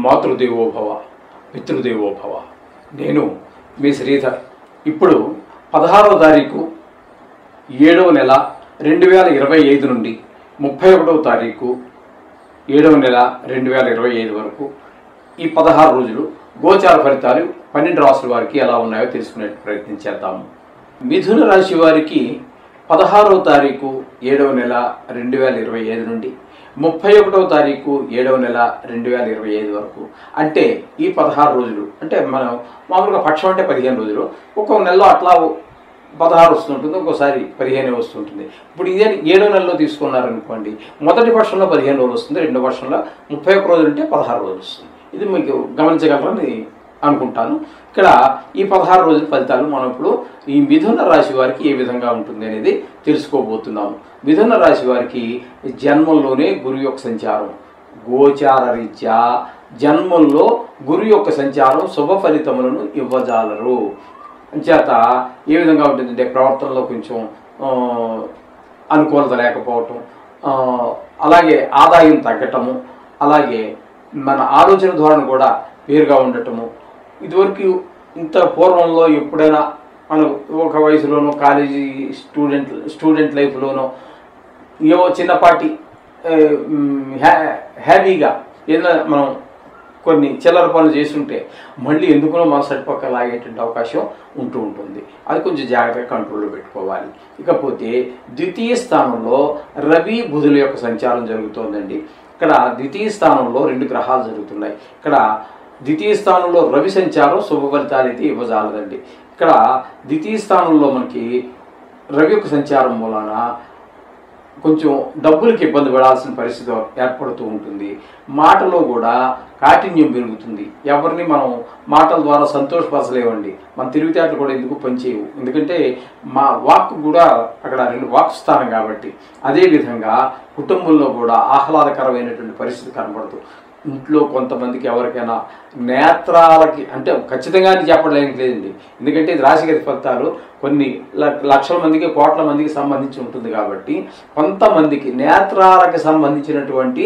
మాతృదేవోభవ పితృదేవోభవ. నేను మీ శ్రీధర్. ఇప్పుడు 16వ తారీఖు 7వ నెల 2025 నుండి 31వ తారీఖు 7వ నెల 2025 వరకు ఈ 16 రోజులు గోచార ఫలితాలు 12 రాశుల వారికి ఎలా ఉన్నాయో తెలుసుకునే ప్రయత్నం చేద్దాము. మిథున రాశి వారికి 16వ తారీఖు 7వ నెల 2025 నుండి 31వ తారీఖు 7వ నెల 2025 వరకు, అంటే ఈ 16 రోజులు, అంటే మనం మామూలుగా పక్షం అంటే 15 రోజులు, ఒక్కొక్క నెలలో అట్లా 16 వస్తుంటుంది, ఒక్కోసారి 15 వస్తుంటుంది. ఇప్పుడు ఇదే 7వ నెలలో తీసుకున్నారనుకోండి, మొదటి పక్షంలో 15 రోజులు వస్తుంది, రెండో పక్షంలో 31 రోజులు ఉంటే 16 రోజులు వస్తుంది. ఇది మీకు గమనించగలరని అనుకుంటాను. ఇక్కడ ఈ 16 రోజుల ఫలితాలు మనం ఇప్పుడు ఈ మిథున రాశి వారికి ఏ విధంగా ఉంటుంది అనేది తెలుసుకోబోతున్నాము. మిథున రాశి వారికి జన్మంలోనే గురు యొక్క సంచారం, గోచార రీత్యా జన్మంలో గురు యొక్క సంచారం శుభ ఫలితములను ఇవ్వజాలరు. అంచేత ఏ విధంగా ఉంటుందంటే ప్రవర్తనలో కొంచెం అనుకూలత లేకపోవటం, అలాగే ఆదాయం తగ్గటము, అలాగే మన ఆలోచన ధోరణి కూడా వేరుగా ఉండటము. ఇదివరకు ఇంత పూర్వంలో ఎప్పుడైనా మనం ఒక వయసులోనో కాలేజీ స్టూడెంట్ లైఫ్లోనో ఏవో చిన్నపాటి హ్యాపీగా ఏదైనా మనం కొన్ని చిల్లర పనులు చేస్తుంటే మళ్ళీ ఎందుకునో మన సరిపక్క లాగేటువంటి అవకాశం ఉంటుంది. అది కొంచెం జాగ్రత్తగా కంట్రోల్లో పెట్టుకోవాలి. ఇకపోతే ద్వితీయ స్థానంలో రవి బుధుల యొక్క సంచారం జరుగుతోందండి. ఇక్కడ ద్వితీయ స్థానంలో 2 గ్రహాలు జరుగుతున్నాయి. ఇక్కడ ద్వితీయ స్థానంలో రవి సంచారం శుభ ఫలితాలు అయితే ఇవ్వజాలదండి. ఇక్కడ ద్వితీయ స్థానంలో మనకి రవి యొక్క సంచారం మూలాన కొంచెం డబ్బులకి ఇబ్బంది పడాల్సిన పరిస్థితి ఏర్పడుతూ ఉంటుంది. మాటలో కూడా కాఠిన్యం పెరుగుతుంది. ఎవరిని మనం మాటల ద్వారా సంతోషపరచలేవండి. మన తెలివితేటలు కూడా ఎందుకు పనిచేయవు, ఎందుకంటే మా వాక్ కూడా అక్కడ 2 వాక్ స్థానం కాబట్టి. అదేవిధంగా కుటుంబంలో కూడా ఆహ్లాదకరమైనటువంటి పరిస్థితి కనబడుతుంది. ఇంట్లో కొంతమందికి ఎవరికైనా నేత్రాలకి, అంటే ఖచ్చితంగా చెప్పడానికి లేదండి, ఎందుకంటే ఇది రాశిగతి ఫలితాలు కొన్ని లక్షల మందికి కోట్ల మందికి సంబంధించి ఉంటుంది కాబట్టి కొంతమందికి నేత్రాలకి సంబంధించినటువంటి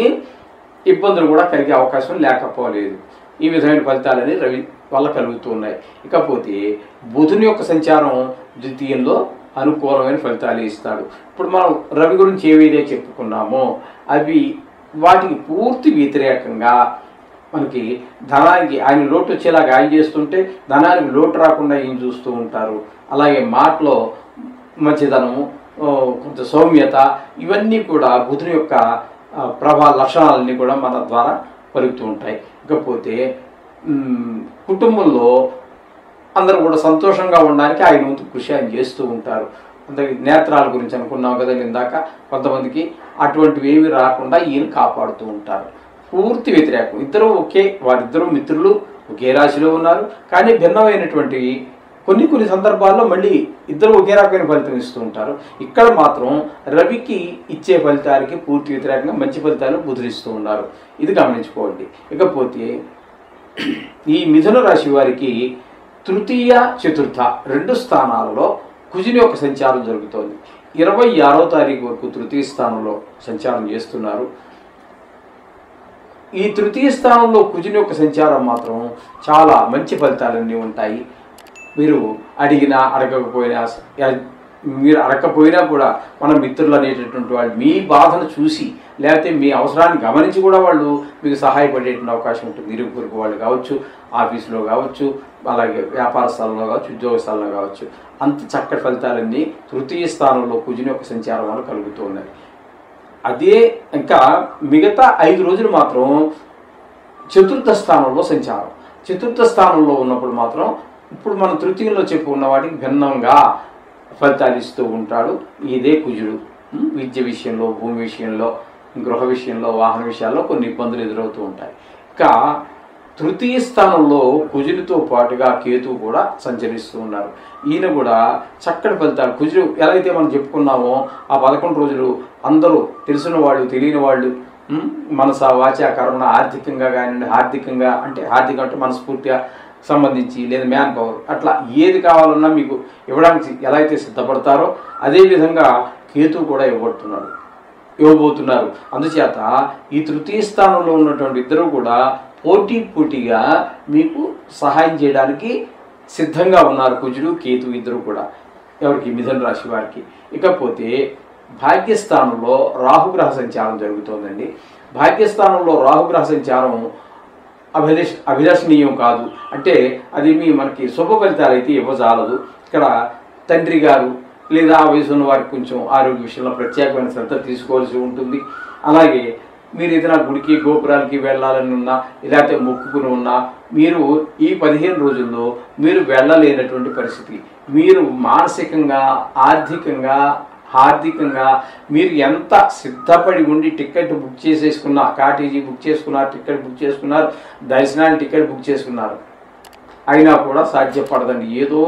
ఇబ్బందులు కూడా కలిగే అవకాశం లేకపోలేదు. ఈ విధమైన ఫలితాలని రవి వల్ల కలుగుతూ ఉన్నాయి. ఇకపోతే బుధుని యొక్క సంచారం ద్వితీయంలో అనుకూలమైన ఫలితాలు ఇస్తాడు. ఇప్పుడు మనం రవి గురించి ఏవైతే చెప్పుకున్నామో అవి వాటికి పూర్తి వ్యతిరేకంగా మనకి ధనానికి ఆయన లోటు వచ్చేలాగా ఆయన చేస్తుంటే ధనానికి లోటు రాకుండా ఈయన చూస్తూ ఉంటారు. అలాగే మాటలో మంచిదనము, కొంత సౌమ్యత, ఇవన్నీ కూడా బుధుని యొక్క లక్షణాలన్నీ కూడా మన ద్వారా పలుకుతూ ఉంటాయి. ఇకపోతే కుటుంబంలో అందరూ కూడా సంతోషంగా ఉండడానికి ఆయన వంతు కృషి ఆయన చేస్తూ ఉంటారు. నేత్రాల గురించి అనుకున్నాం కదా ఇందాక, కొంతమందికి అటువంటివి ఏమి రాకుండా ఈయన కాపాడుతూ ఉంటారు. పూర్తి వ్యతిరేకం. వారిద్దరూ మిత్రులు, ఒకే రాశిలో ఉన్నారు, కానీ భిన్నమైనటువంటి కొన్ని సందర్భాల్లో మళ్ళీ ఇద్దరు ఒకే రకమైన ఫలితం ఇస్తూ ఉంటారు. ఇక్కడ మాత్రం రవికి ఇచ్చే ఫలితాలకి పూర్తి వ్యతిరేకంగా మంచి ఫలితాలు బుధులిస్తూ ఉన్నారు. ఇది గమనించుకోండి. ఇకపోతే ఈ మిథున రాశి వారికి తృతీయ చతుర్థ 2 స్థానాలలో కుజుని యొక్క సంచారం జరుగుతోంది. 26వ తారీఖు వరకు తృతీయ స్థానంలో సంచారం చేస్తున్నారు. ఈ తృతీయ స్థానంలో కుజుని యొక్క సంచారం మాత్రం చాలా మంచి ఫలితాలన్నీ ఉంటాయి. మీరు అడిగినా అడగకపోయినా, మీరు అడగకపోయినా కూడా మన మిత్రులు అనేటటువంటి వాళ్ళు మీ బాధను చూసి, లేకపోతే మీ అవసరాన్ని గమనించి కూడా వాళ్ళు మీకు సహాయపడేటువంటి అవకాశం ఉంటుంది. ఇరుగుపొరుగు వాళ్ళు కావచ్చు, ఆఫీసులో కావచ్చు, అలాగే వ్యాపార స్థలంలో కావచ్చు, ఉద్యోగ స్థలంలో కావచ్చు. అంత చక్కటి ఫలితాలన్నీ తృతీయ స్థానంలో కుజుని యొక్క సంచారం వల్ల కలుగుతూ ఉన్నాయి. అదే ఇంకా మిగతా 5 రోజులు మాత్రం చతుర్థ స్థానంలో సంచారం. చతుర్థ స్థానంలో ఉన్నప్పుడు మాత్రం ఇప్పుడు మనం తృతీయంలో చెప్పుకున్న వాటికి భిన్నంగా ఫలితాలు ఇస్తూ ఉంటాడు ఇదే కుజుడు. విద్య విషయంలో, భూమి విషయంలో, గృహ విషయంలో, వాహన విషయాల్లో కొన్ని ఇబ్బందులు ఎదురవుతూ ఉంటాయి. ఇంకా తృతీయ స్థానంలో కుజుడితో పాటుగా కేతువు కూడా సంచరిస్తూ ఉన్నారు. ఈయన కూడా చక్కటి ఫలితాలు. కుజుడు ఎలా అయితే మనం చెప్పుకున్నామో ఆ 11 రోజులు అందరూ తెలిసిన వాళ్ళు, తెలియని వాళ్ళు, మనస వాచ కర్మణ, ఆర్థికంగా కానివ్వండి, ఆర్థికంగా అంటే మనస్ఫూర్తిగా సంబంధించి, లేదా మ్యాన్ పవర్, అట్లా ఏది కావాలన్నా మీకు ఇవ్వడానికి ఎలా అయితే సిద్ధపడతారో అదేవిధంగా కేతువు కూడా ఇవ్వబడుతున్నాడు. ఇవ్వబోతున్నారు. అందుచేత ఈ తృతీయ స్థానంలో ఉన్నటువంటి ఇద్దరు కూడా పోటీగా మీకు సహాయం చేయడానికి సిద్ధంగా ఉన్నారు. కుజుడు కేతు ఇద్దరు కూడా ఎవరికి? మిథున రాశి వారికి. ఇకపోతే భాగ్యస్థానంలో రాహుగ్రహ సంచారం జరుగుతోందండి. భాగ్యస్థానంలో రాహుగ్రహ సంచారం అభిలషణీయం కాదు. అంటే అది మనకి శుభ ఫలితాలు అయితే ఇవ్వజాలదు. ఇక్కడ తండ్రి గారు లేదా ఆ వయసు ఉన్న వారికి కొంచెం ఆరోగ్య విషయంలో ప్రత్యేకమైన శ్రద్ధ తీసుకోవాల్సి ఉంటుంది. అలాగే మీరు ఏదైనా గుడికి గోపురాలకి వెళ్ళాలని ఉన్నా, లేకపోతే మొక్కుకుని ఉన్నా, మీరు ఈ 15 రోజుల్లో మీరు వెళ్ళలేనటువంటి పరిస్థితి. మీరు మానసికంగా, ఆర్థికంగా మీరు ఎంత సిద్ధపడి ఉండి టికెట్ బుక్ చేసేసుకున్నా, కాటేజీ బుక్ చేసుకున్నారు, టికెట్ బుక్ చేసుకున్నారు, దర్శనానికి టికెట్ బుక్ చేసుకున్నారు, అయినా కూడా సాధ్యపడదండి. ఏదో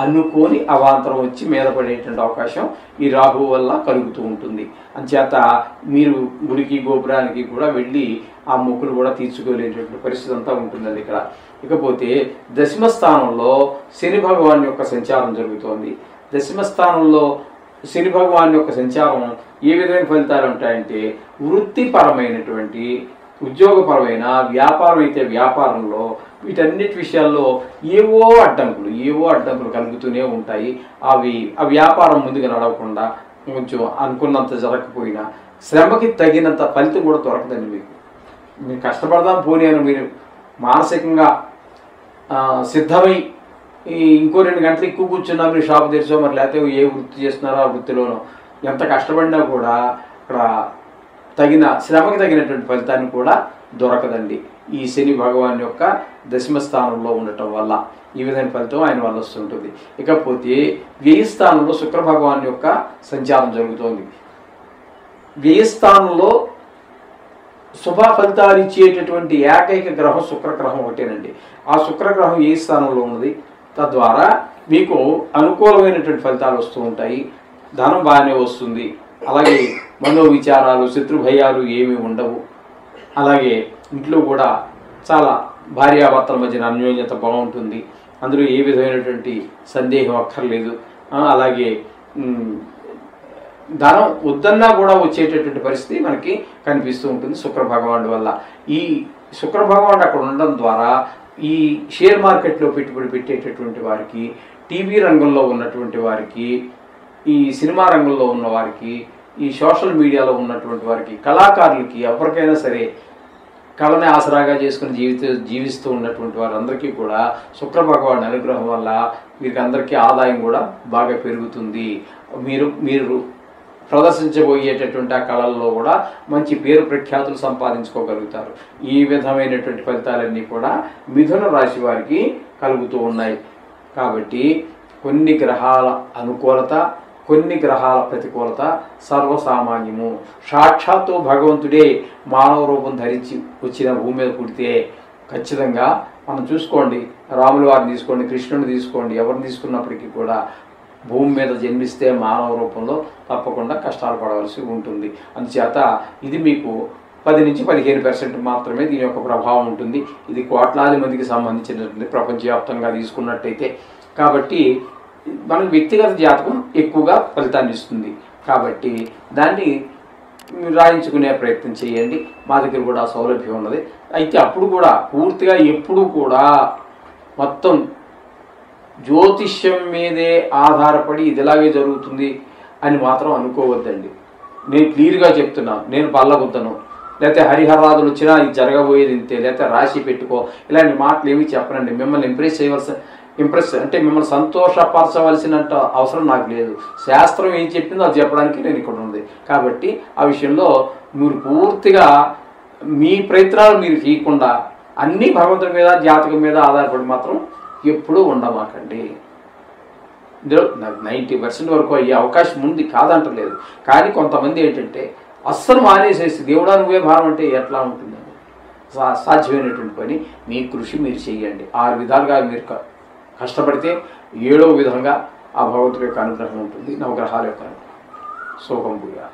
అనుకోని అవాంతరం వచ్చి మీద పడేటువంటి అవకాశం ఈ రాహు వల్ల కలుగుతూ ఉంటుంది. అంచేత మీరు గుడికి గోపురానికి కూడా వెళ్ళి ఆ మొక్కులు కూడా తీర్చుకోలేనటువంటి పరిస్థితి అంతా ఉంటుందండి ఇక్కడ. ఇకపోతే దశమ స్థానంలో శని భగవాన్ యొక్క సంచారం జరుగుతోంది. దశమ స్థానంలో శని భగవాన్ యొక్క సంచారం ఏ విధమైన ఫలితాలు ఉంటాయంటే, వృత్తిపరమైనటువంటి, ఉద్యోగపరమైన, వ్యాపారం అయితే వ్యాపారంలో, వీటన్నిటి విషయాల్లో ఏవో అడ్డంకులు కలుగుతూనే ఉంటాయి. ఆ వ్యాపారం ముందుకు నడవకుండా, కొంచెం అనుకున్నంత జరగకపోయినా శ్రమకి తగినంత ఫలితం కూడా దొరకదండి. మీరు కష్టపడదాం పోనీ అని మీరు మానసికంగా సిద్ధమై ఇంకో 2 గంటలు ఎక్కువ కూర్చున్నా, మీరు షాప్ తెరిచో, మరి లేకపోతే ఏ వృత్తి చేస్తున్నారో ఆ వృత్తిలోనో ఎంత కష్టపడినా కూడా అక్కడ శ్రమకి తగినటువంటి ఫలితాన్ని కూడా దొరకదండి. ఈ శని భగవాన్ యొక్క దశమ స్థానంలో ఉండటం వల్ల ఈ విధమైన ఫలితం ఆయన వల్ల వస్తుంటుంది. ఇకపోతే వ్యయ స్థానంలో శుక్ర భగవాన్ యొక్క సంచారం జరుగుతోంది. వ్యయ స్థానంలో శుభ ఫలితాలు ఇచ్చేటటువంటి ఏకైక గ్రహం శుక్రగ్రహం ఒకటేనండి. ఆ శుక్రగ్రహం వ్యయ స్థానంలో ఉన్నది. తద్వారా మీకు అనుకూలమైనటువంటి ఫలితాలు వస్తూ ఉంటాయి. ధనం బాగానే వస్తుంది. అలాగే మనోవిచారాలు, శత్రుభయాలు ఏమీ ఉండవు. అలాగే ఇంట్లో కూడా చాలా భార్యాభర్తల మధ్యన అన్యోన్యత బాగుంటుంది. అందులో ఏ విధమైనటువంటి సందేహం అక్కర్లేదు. అలాగే ధనం వద్దన్నా కూడా వచ్చేటటువంటి పరిస్థితి మనకి కనిపిస్తూ ఉంటుంది శుక్ర భగవానుడి వల్ల. ఈ శుక్ర భగవానుడు అక్కడ ఉండడం ద్వారా ఈ షేర్ మార్కెట్లో పెట్టుబడి పెట్టేటటువంటి వారికి, టీవీ రంగంలో ఉన్నటువంటి వారికి, ఈ సినిమా రంగంలో ఉన్న వారికి, ఈ సోషల్ మీడియాలో ఉన్నటువంటి వారికి, కళాకారులకి, ఎవరికైనా సరే కళని ఆసరాగా చేసుకుని జీవిస్తూ ఉన్నటువంటి వారందరికీ కూడా శుక్ర భగవాన్ అనుగ్రహం వల్ల వీరికి అందరికీ ఆదాయం కూడా బాగా పెరుగుతుంది. మీరు ప్రదర్శించబోయేటటువంటి ఆ కళల్లో కూడా మంచి పేరు ప్రఖ్యాతులు సంపాదించుకోగలుగుతారు. ఈ విధమైనటువంటి ఫలితాలన్నీ కూడా మిథున రాశి వారికి కలుగుతూ ఉన్నాయి. కాబట్టి కొన్ని గ్రహాల అనుకూలత, కొన్ని గ్రహాల ప్రతికూలత సర్వసామాన్యము. సాక్షాత్తు భగవంతుడే మానవ రూపం ధరించి వచ్చిన భూమి మీద పుడితే ఖచ్చితంగా మనం చూసుకోండి, రాముల వారిని తీసుకోండి, కృష్ణుని తీసుకోండి, ఎవరిని తీసుకున్నప్పటికీ కూడా భూమి మీద జన్మిస్తే మానవ రూపంలో తప్పకుండా కష్టాలు పడవలసి ఉంటుంది. అందుచేత ఇది మీకు 10 నుంచి 15% మాత్రమే దీని యొక్క ప్రభావం ఉంటుంది. ఇది కోట్లాది మందికి సంబంధించినటువంటి ప్రపంచవ్యాప్తంగా తీసుకున్నట్టయితే. కాబట్టి మన వ్యక్తిగత జాతకం ఎక్కువగా ఫలితాన్ని ఇస్తుంది. కాబట్టి దాన్ని రాయించుకునే ప్రయత్నం చేయండి. మా దగ్గర కూడా సౌలభ్యం ఉన్నది. అయితే అప్పుడు కూడా పూర్తిగా ఎప్పుడు కూడా మొత్తం జ్యోతిష్యం మీదే ఆధారపడి ఇది ఇలాగే జరుగుతుంది అని మాత్రం అనుకోవద్దండి. నేను క్లియర్గా చెప్తున్నాను. నేను పల్లగుద్దను, లేకపోతే హరిహరాదులు వచ్చినా ఇది జరగబోయేది ఇంతే, లేకపోతే రాసి పెట్టుకో, ఇలాంటి మాటలు ఏమి చెప్పనండి. మిమ్మల్ని ఇంప్రెస్ అంటే మిమ్మల్ని సంతోషపరచవలసినంత అవసరం నాకు లేదు. శాస్త్రం ఏం చెప్పిందో అది చెప్పడానికి నేను ఇక్కడ ఉంది. కాబట్టి ఆ విషయంలో మీరు పూర్తిగా మీ ప్రయత్నాలు మీరు చేయకుండా అన్నీ భగవంతుడి మీద, జాతకం మీద ఆధారపడి మాత్రం ఎప్పుడూ ఉండమాకండి. ఇందులో నాకు 90% వరకు అయ్యే అవకాశం ఉంది, కాదంటలేదు. కానీ కొంతమంది ఏంటంటే అస్సలు మానేసేసి దేవుడా నువ్వే భారం అంటే ఎట్లా ఉంటుందండి? సాధ్యమైనటువంటి పని మీ కృషి మీరు చేయండి. 6 విధాలుగా మీరు కష్టపడితే 7వ విధంగా ఆ భగవంతుడి యొక్క అనుగ్రహం ఉంటుంది. నవగ్రహాల యొక్క శోకం కూడా.